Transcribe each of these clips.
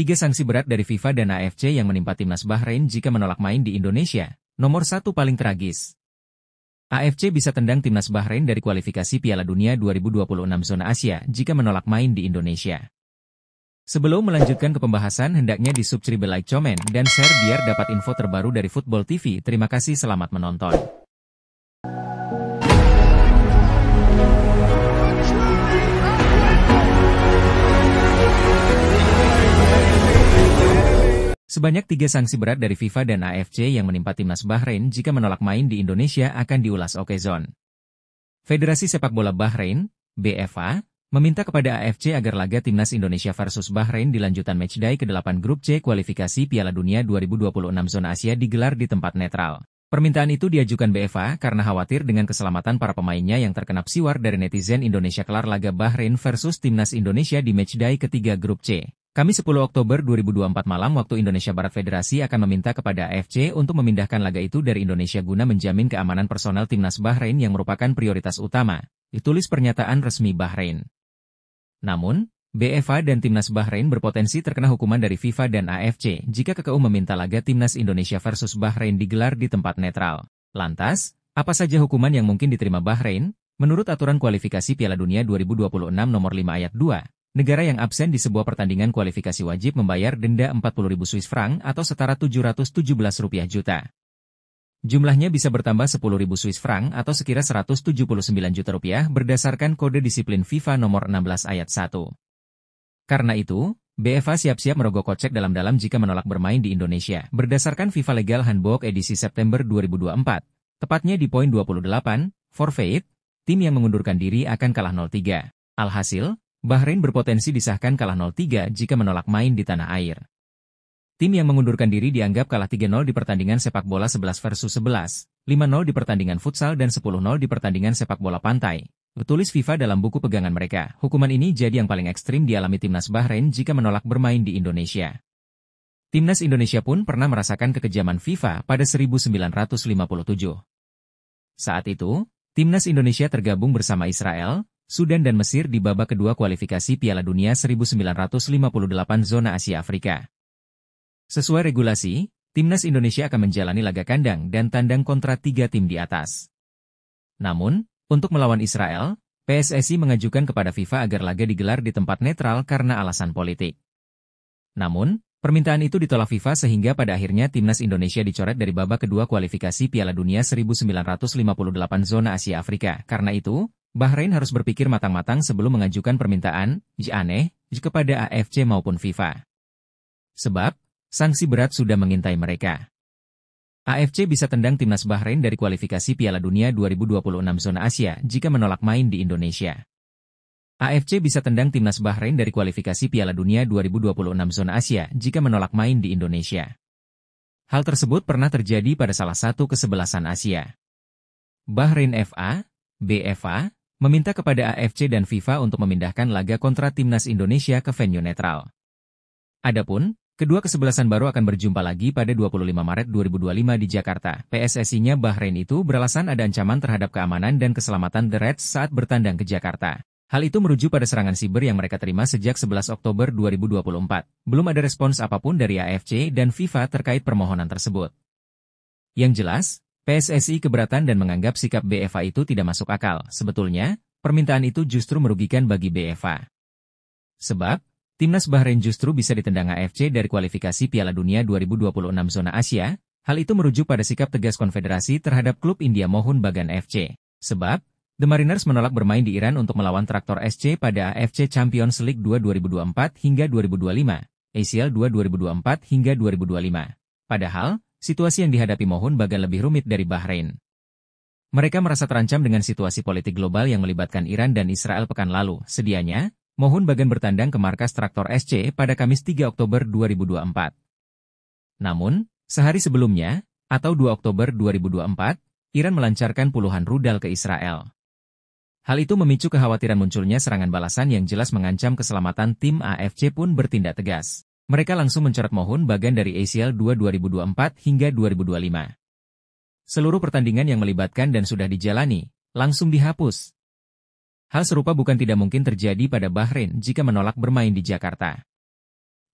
3 sanksi berat dari FIFA dan AFC yang menimpa timnas Bahrain jika menolak main di Indonesia. Nomor 1 paling tragis. AFC bisa tendang timnas Bahrain dari kualifikasi Piala Dunia 2026 zona Asia jika menolak main di Indonesia. Sebelum melanjutkan ke pembahasan, hendaknya di-subscribe, like, komen, dan share biar dapat info terbaru dari Football TV. Terima kasih, selamat menonton. Sebanyak 3 sanksi berat dari FIFA dan AFC yang menimpa timnas Bahrain jika menolak main di Indonesia akan diulas Okezone. Federasi Sepak Bola Bahrain, BFA, meminta kepada AFC agar laga timnas Indonesia versus Bahrain di lanjutan matchday ke-8 grup C kualifikasi Piala Dunia 2026 zona Asia digelar di tempat netral. Permintaan itu diajukan BFA karena khawatir dengan keselamatan para pemainnya yang terkena psiwar dari netizen Indonesia kelar laga Bahrain versus timnas Indonesia di matchday ketiga grup C. Kamis 10 Oktober 2024 malam waktu Indonesia Barat, Federasi akan meminta kepada AFC untuk memindahkan laga itu dari Indonesia guna menjamin keamanan personel timnas Bahrain yang merupakan prioritas utama, ditulis pernyataan resmi Bahrain. Namun, BFA dan timnas Bahrain berpotensi terkena hukuman dari FIFA dan AFC jika KKU meminta laga timnas Indonesia versus Bahrain digelar di tempat netral. Lantas, apa saja hukuman yang mungkin diterima Bahrain? Menurut aturan kualifikasi Piala Dunia 2026 nomor 5 ayat 2, negara yang absen di sebuah pertandingan kualifikasi wajib membayar denda 40.000 Swiss franc atau setara 717 rupiah juta. Jumlahnya bisa bertambah 10.000 Swiss franc atau sekira 179 juta rupiah berdasarkan kode disiplin FIFA nomor 16 ayat 1. Karena itu, BFA siap-siap merogoh kocek dalam-dalam jika menolak bermain di Indonesia. Berdasarkan FIFA Legal Handbook edisi September 2024, tepatnya di poin 28, forfeit, tim yang mengundurkan diri akan kalah 0-3. Alhasil, Bahrain berpotensi disahkan kalah 0-3 jika menolak main di tanah air. Tim yang mengundurkan diri dianggap kalah 3-0 di pertandingan sepak bola 11 versus 11, 5-0 di pertandingan futsal dan 10-0 di pertandingan sepak bola pantai. Tulis FIFA dalam buku pegangan mereka. Hukuman ini jadi yang paling ekstrim dialami timnas Bahrain jika menolak bermain di Indonesia. Timnas Indonesia pun pernah merasakan kekejaman FIFA pada 1957. Saat itu, timnas Indonesia tergabung bersama Israel, Sudan dan Mesir di babak kedua kualifikasi Piala Dunia 1958 zona Asia Afrika. Sesuai regulasi, timnas Indonesia akan menjalani laga kandang dan tandang kontra 3 tim di atas. Namun, untuk melawan Israel, PSSI mengajukan kepada FIFA agar laga digelar di tempat netral karena alasan politik. Namun, permintaan itu ditolak FIFA sehingga pada akhirnya timnas Indonesia dicoret dari babak kedua kualifikasi Piala Dunia 1958 zona Asia Afrika. Karena itu, Bahrain harus berpikir matang-matang sebelum mengajukan permintaan kepada AFC maupun FIFA. Sebab, sanksi berat sudah mengintai mereka. AFC bisa tendang timnas Bahrain dari kualifikasi Piala Dunia 2026 zona Asia jika menolak main di Indonesia. AFC bisa tendang timnas Bahrain dari kualifikasi Piala Dunia 2026 zona Asia jika menolak main di Indonesia. Hal tersebut pernah terjadi pada salah satu kesebelasan Asia. Bahrain FA, BFA, meminta kepada AFC dan FIFA untuk memindahkan laga kontra timnas Indonesia ke venue netral. Adapun, kedua kesebelasan baru akan berjumpa lagi pada 25 Maret 2025 di Jakarta. PSSI-nya Bahrain itu beralasan ada ancaman terhadap keamanan dan keselamatan The Reds saat bertandang ke Jakarta. Hal itu merujuk pada serangan siber yang mereka terima sejak 11 Oktober 2024. Belum ada respons apapun dari AFC dan FIFA terkait permohonan tersebut. Yang jelas, PSSI keberatan dan menganggap sikap BFA itu tidak masuk akal. Sebetulnya, permintaan itu justru merugikan bagi BFA. Sebab, timnas Bahrain justru bisa ditendang AFC dari kualifikasi Piala Dunia 2026 zona Asia. Hal itu merujuk pada sikap tegas konfederasi terhadap klub India Mohun Bagan FC. Sebab, The Mariners menolak bermain di Iran untuk melawan Traktor SC pada AFC Champions League 2 2024 hingga 2025, ACL 2 2024 hingga 2025. Padahal, situasi yang dihadapi Mohun Bagan lebih rumit dari Bahrain. Mereka merasa terancam dengan situasi politik global yang melibatkan Iran dan Israel pekan lalu. Sedianya, Mohun Bagan bertandang ke markas Traktor SC pada Kamis 3 Oktober 2024. Namun, sehari sebelumnya, atau 2 Oktober 2024, Iran melancarkan puluhan rudal ke Israel. Hal itu memicu kekhawatiran munculnya serangan balasan yang jelas mengancam keselamatan tim. AFC pun bertindak tegas. Mereka langsung mencoret Mohun Bagan dari ACL 2 2024 hingga 2025. Seluruh pertandingan yang melibatkan dan sudah dijalani, langsung dihapus. Hal serupa bukan tidak mungkin terjadi pada Bahrain jika menolak bermain di Jakarta.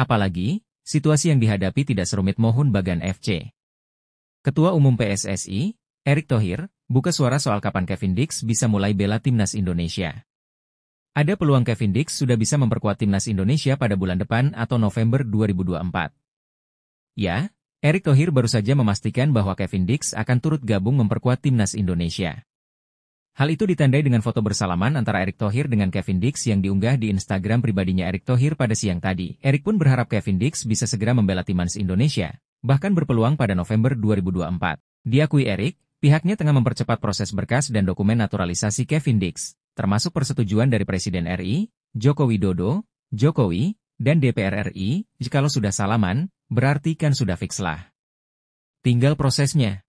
Apalagi, situasi yang dihadapi tidak serumit Mohun Bagan FC. Ketua Umum PSSI, Erick Thohir, buka suara soal kapan Kevin Dix bisa mulai bela timnas Indonesia. Ada peluang Kevin Dix sudah bisa memperkuat timnas Indonesia pada bulan depan atau November 2024. Ya, Erick Thohir baru saja memastikan bahwa Kevin Dix akan turut gabung memperkuat timnas Indonesia. Hal itu ditandai dengan foto bersalaman antara Erick Thohir dengan Kevin Dix yang diunggah di Instagram pribadinya Erick Thohir pada siang tadi. Erick pun berharap Kevin Dix bisa segera membela timnas Indonesia, bahkan berpeluang pada November 2024. Diakui Erick, pihaknya tengah mempercepat proses berkas dan dokumen naturalisasi Kevin Dix, termasuk persetujuan dari Presiden RI, Joko Widodo, Jokowi, dan DPR RI. Jikalau sudah salaman, berarti kan sudah fix lah. Tinggal prosesnya.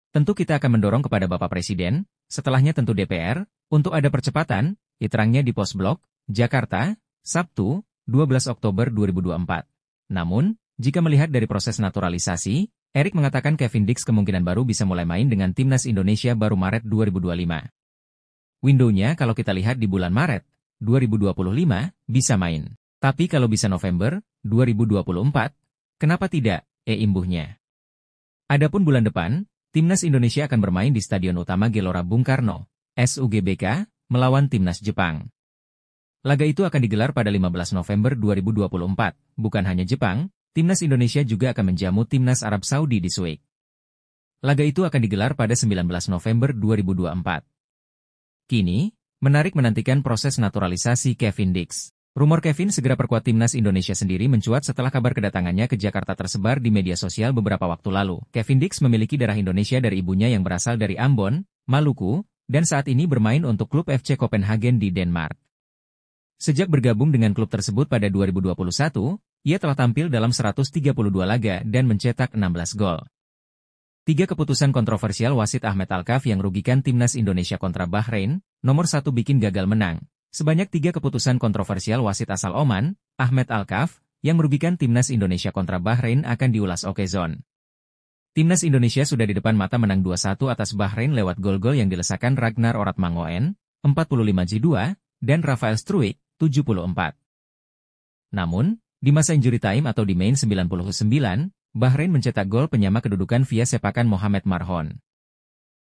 Tentu kita akan mendorong kepada Bapak Presiden, setelahnya tentu DPR, untuk ada percepatan, diterangnya di Postblog, Jakarta, Sabtu, 12 Oktober 2024. Namun, jika melihat dari proses naturalisasi, Erick mengatakan Kevin Dix kemungkinan baru bisa mulai main dengan timnas Indonesia baru Maret 2025. Window-nya kalau kita lihat di bulan Maret 2025, bisa main. Tapi kalau bisa November 2024, kenapa tidak, imbuhnya. Adapun bulan depan, timnas Indonesia akan bermain di Stadion Utama Gelora Bung Karno, SUGBK, melawan timnas Jepang. Laga itu akan digelar pada 15 November 2024. Bukan hanya Jepang, timnas Indonesia juga akan menjamu timnas Arab Saudi di Suik. Laga itu akan digelar pada 19 November 2024. Kini, menarik menantikan proses naturalisasi Kevin Dix. Rumor Kevin segera perkuat timnas Indonesia sendiri mencuat setelah kabar kedatangannya ke Jakarta tersebar di media sosial beberapa waktu lalu. Kevin Dix memiliki darah Indonesia dari ibunya yang berasal dari Ambon, Maluku, dan saat ini bermain untuk klub FC Copenhagen di Denmark. Sejak bergabung dengan klub tersebut pada 2021, ia telah tampil dalam 132 laga dan mencetak 16 gol. 3 keputusan kontroversial wasit Ahmed Alkaf yang merugikan timnas Indonesia kontra Bahrain, nomor 1 bikin gagal menang. Sebanyak 3 keputusan kontroversial wasit asal Oman, Ahmed Alkaf, yang merugikan timnas Indonesia kontra Bahrain akan diulas Okezone. Timnas Indonesia sudah di depan mata menang 2-1 atas Bahrain lewat gol-gol yang dilesakan Ragnar Oratmangoen, 45J2, dan Rafael Struijk, 74. Namun, di masa injury time atau di main 99, Bahrain mencetak gol penyama kedudukan via sepakan Mohamed Marhon.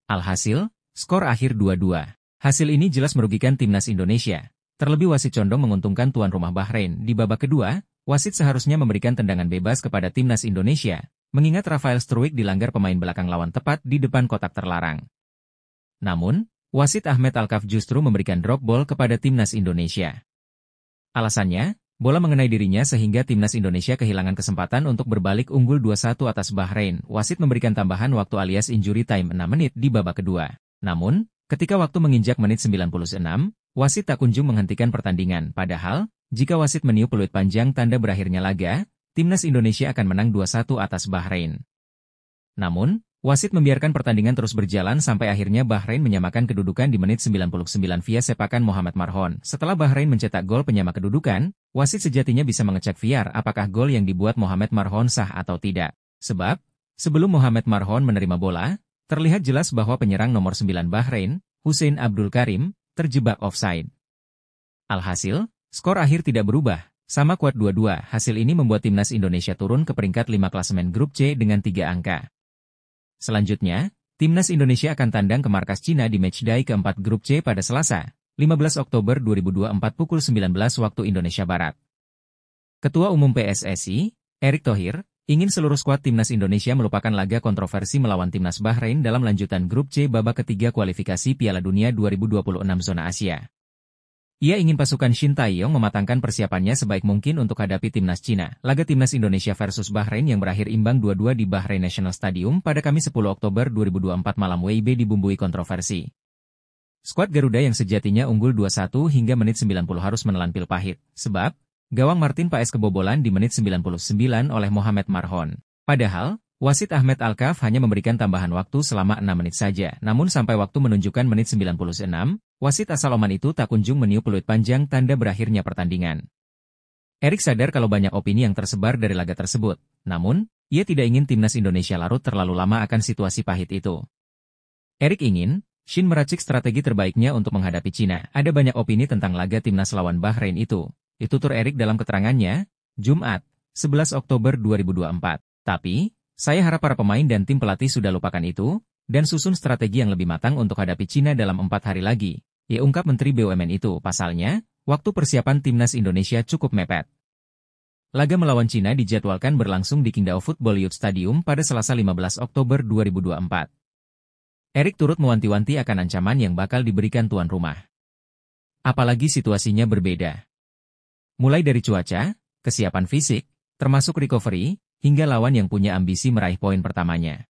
Alhasil, skor akhir 2-2. Hasil ini jelas merugikan timnas Indonesia. Terlebih wasit condong menguntungkan tuan rumah Bahrain. Di babak kedua, wasit seharusnya memberikan tendangan bebas kepada timnas Indonesia, mengingat Rafael Struijk dilanggar pemain belakang lawan tepat di depan kotak terlarang. Namun, wasit Ahmed Alkaf justru memberikan drop ball kepada timnas Indonesia. Alasannya, bola mengenai dirinya sehingga timnas Indonesia kehilangan kesempatan untuk berbalik unggul 2-1 atas Bahrain. Wasit memberikan tambahan waktu alias injury time 6 menit di babak kedua. Namun, ketika waktu menginjak menit 96, wasit tak kunjung menghentikan pertandingan. Padahal, jika wasit meniup peluit panjang tanda berakhirnya laga, timnas Indonesia akan menang 2-1 atas Bahrain. Namun, wasit membiarkan pertandingan terus berjalan sampai akhirnya Bahrain menyamakan kedudukan di menit 99 via sepakan Mohamed Marhon. Setelah Bahrain mencetak gol penyama kedudukan, wasit sejatinya bisa mengecek VAR apakah gol yang dibuat Mohamed Marhon sah atau tidak. Sebab, sebelum Mohamed Marhon menerima bola, terlihat jelas bahwa penyerang nomor 9 Bahrain, Hussein Abdul Karim, terjebak offside. Alhasil, skor akhir tidak berubah, sama kuat 2-2. Hasil ini membuat timnas Indonesia turun ke peringkat 5 klasemen grup C dengan 3 angka. Selanjutnya, timnas Indonesia akan tandang ke markas Cina di matchday keempat grup C pada Selasa, 15 Oktober 2024 pukul 19 waktu Indonesia Barat. Ketua Umum PSSI, Erick Thohir, ingin seluruh skuad timnas Indonesia melupakan laga kontroversi melawan timnas Bahrain dalam lanjutan grup C babak ketiga kualifikasi Piala Dunia 2026 zona Asia. Ia ingin pasukan Shin Tae-yong mematangkan persiapannya sebaik mungkin untuk hadapi timnas Cina. Laga timnas Indonesia versus Bahrain yang berakhir imbang 2-2 di Bahrain National Stadium pada Kamis 10 Oktober 2024 malam WIB dibumbui kontroversi. Skuad Garuda yang sejatinya unggul 2-1 hingga menit 90 harus menelan pil pahit, sebab gawang Martin Paes kebobolan di menit 99 oleh Mohamed Marhon. Padahal, wasit Ahmed Alkaf hanya memberikan tambahan waktu selama 6 menit saja. Namun sampai waktu menunjukkan menit 96, wasit asal Oman itu tak kunjung meniup peluit panjang tanda berakhirnya pertandingan. Erick sadar kalau banyak opini yang tersebar dari laga tersebut. Namun, ia tidak ingin timnas Indonesia larut terlalu lama akan situasi pahit itu. Erick ingin Shin meracik strategi terbaiknya untuk menghadapi Cina. Ada banyak opini tentang laga timnas lawan Bahrain itu. Ditutur Erick dalam keterangannya, Jumat, 11 Oktober 2024. Tapi, saya harap para pemain dan tim pelatih sudah lupakan itu, dan susun strategi yang lebih matang untuk hadapi Cina dalam 4 hari lagi. Ya, ungkap Menteri BUMN itu. Pasalnya, waktu persiapan timnas Indonesia cukup mepet. Laga melawan Cina dijadwalkan berlangsung di Qingdao Football Youth Stadium pada Selasa 15 Oktober 2024. Erik turut mewanti-wanti akan ancaman yang bakal diberikan tuan rumah. Apalagi situasinya berbeda. Mulai dari cuaca, kesiapan fisik, termasuk recovery, hingga lawan yang punya ambisi meraih poin pertamanya.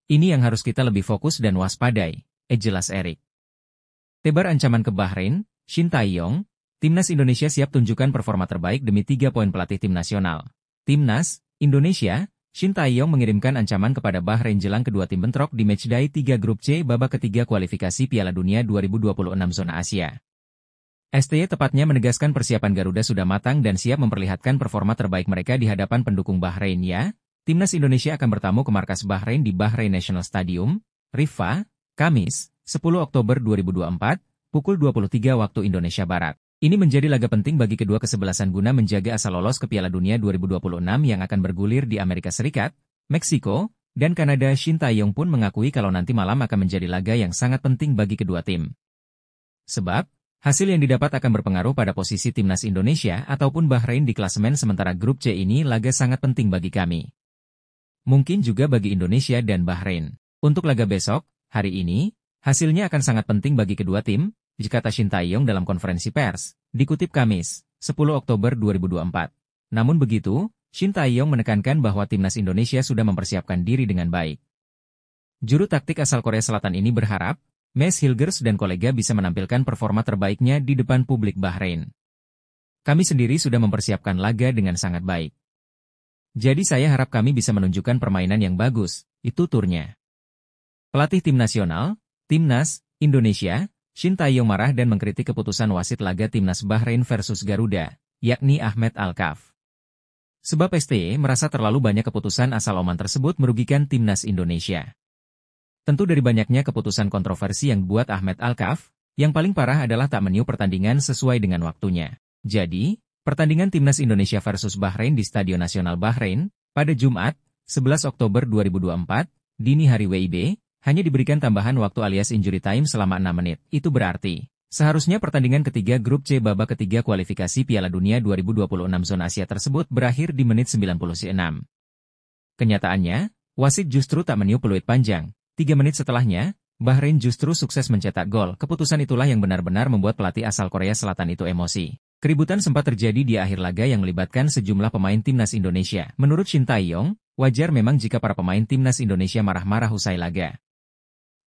Ini yang harus kita lebih fokus dan waspadai, jelas Erik. Tebar ancaman ke Bahrain, Shin Tae-yong, Timnas Indonesia siap tunjukkan performa terbaik demi 3 poin pelatih tim nasional. Timnas Indonesia, Shin Tae-yong mengirimkan ancaman kepada Bahrain jelang kedua tim bentrok di matchday 3 grup C babak ketiga kualifikasi Piala Dunia 2026 zona Asia. STY tepatnya menegaskan persiapan Garuda sudah matang dan siap memperlihatkan performa terbaik mereka di hadapan pendukung Bahrain ya. Timnas Indonesia akan bertamu ke markas Bahrain di Bahrain National Stadium, Riffa, Kamis, 10 Oktober 2024, pukul 23 waktu Indonesia Barat. Ini menjadi laga penting bagi kedua kesebelasan guna menjaga asa lolos ke Piala Dunia 2026 yang akan bergulir di Amerika Serikat, Meksiko, dan Kanada. Shin Tae-yong pun mengakui kalau nanti malam akan menjadi laga yang sangat penting bagi kedua tim. Sebab, hasil yang didapat akan berpengaruh pada posisi timnas Indonesia ataupun Bahrain di klasemen sementara grup C ini laga sangat penting bagi kami. Mungkin juga bagi Indonesia dan Bahrain. Untuk laga besok, hari ini, hasilnya akan sangat penting bagi kedua tim, kata Shin Tae-yong dalam konferensi pers, dikutip Kamis, 10 Oktober 2024. Namun begitu, Shin Tae-yong menekankan bahwa timnas Indonesia sudah mempersiapkan diri dengan baik. Juru taktik asal Korea Selatan ini berharap, Mes Hilgers dan kolega bisa menampilkan performa terbaiknya di depan publik Bahrain. Kami sendiri sudah mempersiapkan laga dengan sangat baik. Jadi saya harap kami bisa menunjukkan permainan yang bagus, itu turnya. Pelatih tim nasional, Timnas Indonesia, Shin Tae-yong marah dan mengkritik keputusan wasit laga Timnas Bahrain versus Garuda, yakni Ahmed Al-Kaf. Sebab STY merasa terlalu banyak keputusan asal Oman tersebut merugikan Timnas Indonesia. Tentu dari banyaknya keputusan kontroversi yang buat Ahmed Al-Kaf, yang paling parah adalah tak meniup pertandingan sesuai dengan waktunya. Jadi, pertandingan Timnas Indonesia versus Bahrain di Stadion Nasional Bahrain, pada Jumat, 11 Oktober 2024, dini hari WIB, hanya diberikan tambahan waktu alias injury time selama 6 menit. Itu berarti, seharusnya pertandingan ketiga grup C babak ketiga kualifikasi Piala Dunia 2026 zona Asia tersebut berakhir di menit 96. Kenyataannya, wasit justru tak meniup peluit panjang. 3 menit setelahnya, Bahrain justru sukses mencetak gol. Keputusan itulah yang benar-benar membuat pelatih asal Korea Selatan itu emosi. Keributan sempat terjadi di akhir laga yang melibatkan sejumlah pemain timnas Indonesia. Menurut Shin Tae-yong, wajar memang jika para pemain timnas Indonesia marah-marah usai laga.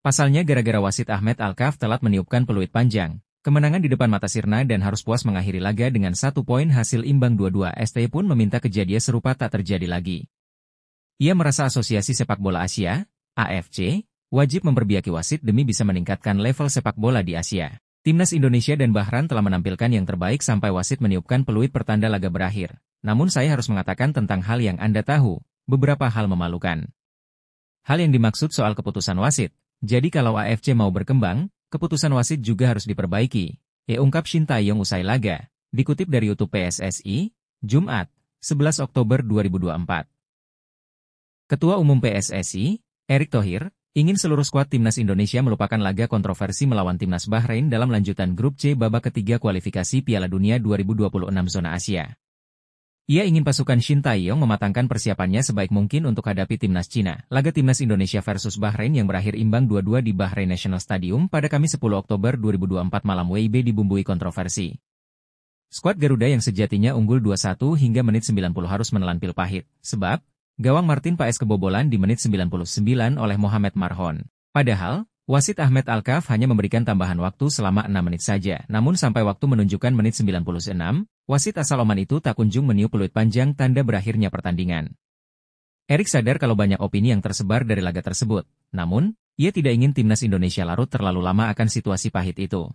Pasalnya gara-gara wasit Ahmed Al-Kaf telat meniupkan peluit panjang, kemenangan di depan mata sirna dan harus puas mengakhiri laga dengan 1 poin hasil imbang 2-2. STY pun meminta kejadian serupa tak terjadi lagi. Ia merasa Asosiasi Sepak Bola Asia, AFC, wajib memperbaiki wasit demi bisa meningkatkan level sepak bola di Asia. Timnas Indonesia dan Bahrain telah menampilkan yang terbaik sampai wasit meniupkan peluit pertanda laga berakhir. Namun saya harus mengatakan tentang hal yang Anda tahu, beberapa hal memalukan. Hal yang dimaksud soal keputusan wasit. Jadi kalau AFC mau berkembang, keputusan wasit juga harus diperbaiki. Ungkap Shin Tae-yong usai laga, dikutip dari YouTube PSSI, Jumat, 11 Oktober 2024. Ketua Umum PSSI, Erick Thohir, ingin seluruh skuad timnas Indonesia melupakan laga kontroversi melawan timnas Bahrain dalam lanjutan grup C babak ketiga kualifikasi Piala Dunia 2026 zona Asia. Ia ingin pasukan Shin Tae-yong mematangkan persiapannya sebaik mungkin untuk hadapi timnas Cina. Laga timnas Indonesia versus Bahrain yang berakhir imbang 2-2 di Bahrain National Stadium pada Kamis 10 Oktober 2024 malam WIB dibumbui kontroversi. Skuad Garuda yang sejatinya unggul 2-1 hingga menit 90 harus menelan pil pahit, sebab gawang Martin Paes kebobolan di menit 99 oleh Mohamed Marhon. Padahal, wasit Ahmed Al-Kaf hanya memberikan tambahan waktu selama 6 menit saja. Namun sampai waktu menunjukkan menit 96, wasit asal Oman itu tak kunjung meniup peluit panjang tanda berakhirnya pertandingan. Erik sadar kalau banyak opini yang tersebar dari laga tersebut. Namun, ia tidak ingin timnas Indonesia larut terlalu lama akan situasi pahit itu.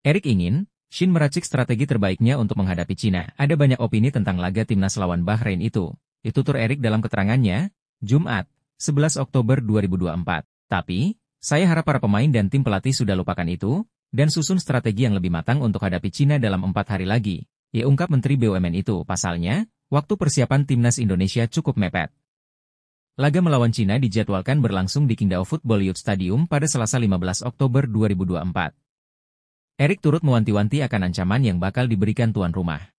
Erik ingin Shin meracik strategi terbaiknya untuk menghadapi Cina. Ada banyak opini tentang laga timnas lawan Bahrain itu. Itu tutur Erik dalam keterangannya, Jumat, 11 Oktober 2024. Tapi, saya harap para pemain dan tim pelatih sudah lupakan itu, dan susun strategi yang lebih matang untuk hadapi Cina dalam 4 hari lagi. ungkap Menteri BUMN itu. Pasalnya, waktu persiapan timnas Indonesia cukup mepet. Laga melawan Cina dijadwalkan berlangsung di Qingdao Football Youth Stadium pada Selasa 15 Oktober 2024. Erik turut mewanti-wanti akan ancaman yang bakal diberikan tuan rumah.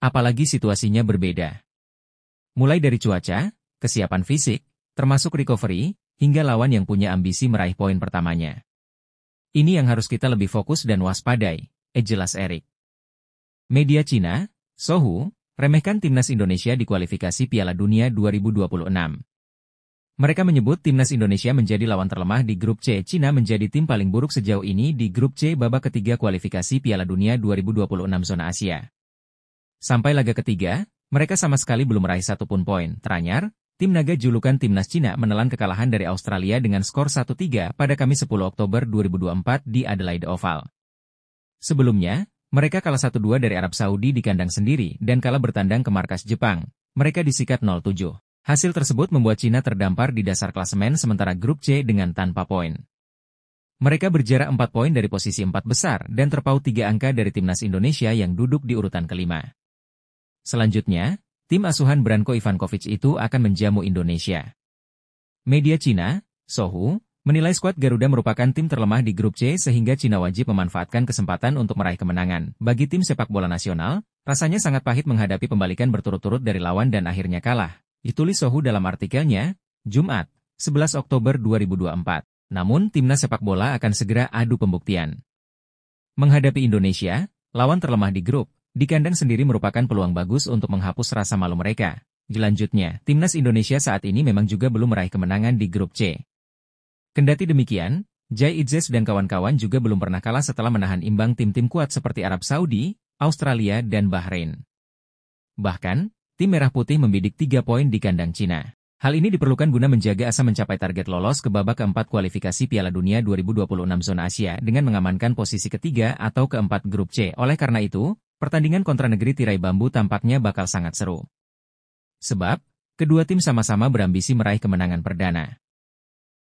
Apalagi situasinya berbeda. Mulai dari cuaca, kesiapan fisik, termasuk recovery, hingga lawan yang punya ambisi meraih poin pertamanya. Ini yang harus kita lebih fokus dan waspadai, jelas Erik. Media Cina, Sohu, remehkan timnas Indonesia di kualifikasi Piala Dunia 2026. Mereka menyebut timnas Indonesia menjadi lawan terlemah di grup C. Cina menjadi tim paling buruk sejauh ini di grup C babak ketiga kualifikasi Piala Dunia 2026 zona Asia. Sampai laga ketiga, mereka sama sekali belum meraih satupun poin. Teranyar, tim naga julukan timnas Cina menelan kekalahan dari Australia dengan skor 1-3 pada Kamis 10 Oktober 2024 di Adelaide Oval. Sebelumnya, mereka kalah 1-2 dari Arab Saudi di kandang sendiri dan kalah bertandang ke markas Jepang. Mereka disikat 0-7. Hasil tersebut membuat Cina terdampar di dasar klasemen sementara grup C dengan tanpa poin. Mereka berjarak 4 poin dari posisi 4 besar dan terpaut 3 angka dari timnas Indonesia yang duduk di urutan kelima. Selanjutnya, tim asuhan Branko Ivankovic itu akan menjamu Indonesia. Media Cina, Sohu, menilai skuad Garuda merupakan tim terlemah di grup C sehingga Cina wajib memanfaatkan kesempatan untuk meraih kemenangan. Bagi tim sepak bola nasional, rasanya sangat pahit menghadapi pembalikan berturut-turut dari lawan dan akhirnya kalah. Ditulis Sohu dalam artikelnya, Jumat, 11 Oktober 2024. Namun, timnas sepak bola akan segera adu pembuktian. Menghadapi Indonesia, lawan terlemah di grup, di kandang sendiri merupakan peluang bagus untuk menghapus rasa malu mereka. Selanjutnya, timnas Indonesia saat ini memang juga belum meraih kemenangan di grup C. Kendati demikian, Jai Idzes dan kawan-kawan juga belum pernah kalah setelah menahan imbang tim-tim kuat seperti Arab Saudi, Australia, dan Bahrain. Bahkan, tim Merah Putih membidik 3 poin di kandang Cina. Hal ini diperlukan guna menjaga asa mencapai target lolos ke babak keempat kualifikasi Piala Dunia 2026 zona Asia dengan mengamankan posisi ketiga atau keempat grup C. Oleh karena itu, pertandingan kontra negeri tirai bambu tampaknya bakal sangat seru. Sebab, kedua tim sama-sama berambisi meraih kemenangan perdana.